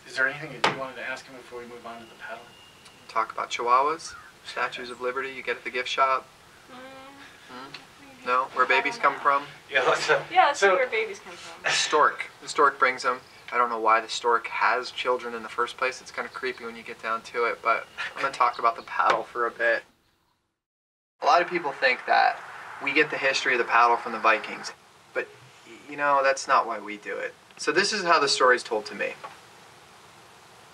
Is there anything that you wanted to ask him before we move on to the paddle? Talk about Chihuahuas, Statues of Liberty you get at the gift shop. No? Where babies come from? Yeah, let's see where babies come from. The stork. The stork brings them. I don't know why the stork has children in the first place. It's kind of creepy when you get down to it, but I'm going to talk about the paddle for a bit. A lot of people think that we get the history of the paddle from the Vikings, but you know, that's not why we do it. So this is how the story is told to me.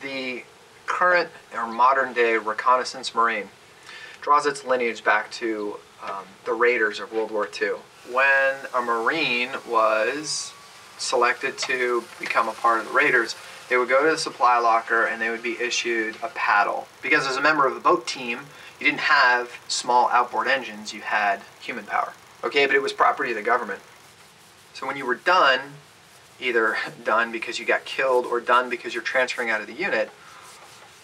The current or modern day reconnaissance Marine draws its lineage back to the raiders of World War II. When a Marine was selected to become a part of the raiders, they would go to the supply locker and they would be issued a paddle. Because as a member of the boat team, you didn't have small outboard engines, you had human power. Okay, but it was property of the government. So when you were done, either done because you got killed or done because you're transferring out of the unit,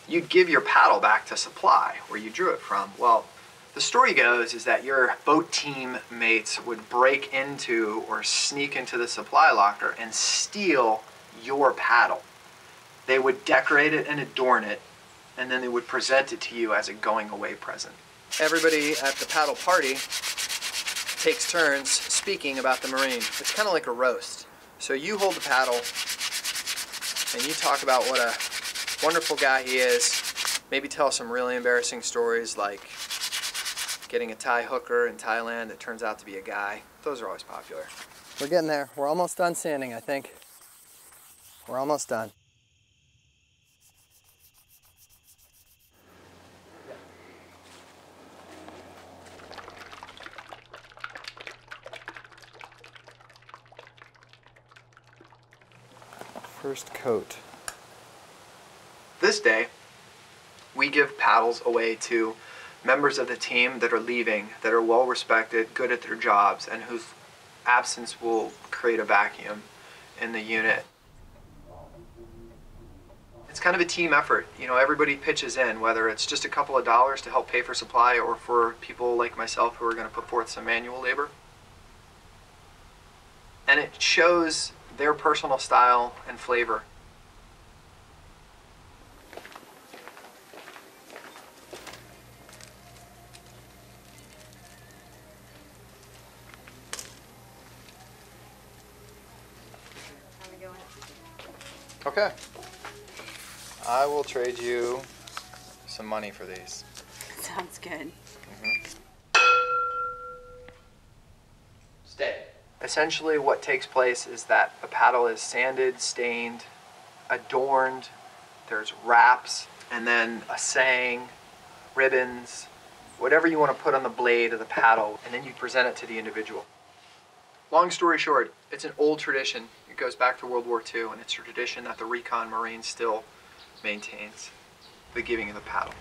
you'd give your paddle back to supply, where you drew it from. Well, the story goes is that your boat team mates would break into or sneak into the supply locker and steal your paddle. They would decorate it and adorn it, and then they would present it to you as a going away present. Everybody at the paddle party takes turns speaking about the Marine. It's kind of like a roast. So you hold the paddle and you talk about what a wonderful guy he is. Maybe tell some really embarrassing stories like getting a Thai hooker in Thailand that turns out to be a guy. Those are always popular. We're getting there. We're almost done sanding, I think. We're almost done. First coat. This day, we give paddles away to members of the team that are leaving, that are well respected, good at their jobs, and whose absence will create a vacuum in the unit. It's kind of a team effort. You know, everybody pitches in, whether it's just a couple of dollars to help pay for supply or for people like myself who are going to put forth some manual labor. And it shows their personal style and flavor. Okay. I will trade you some money for these. Sounds good. Stay. Essentially what takes place is that a paddle is sanded, stained, adorned, there's wraps, and then a saying, ribbons, whatever you want to put on the blade of the paddle, and then you present it to the individual. Long story short, it's an old tradition. It goes back to World War II, and it's a tradition that the Recon Marine still maintains, the giving of the paddle.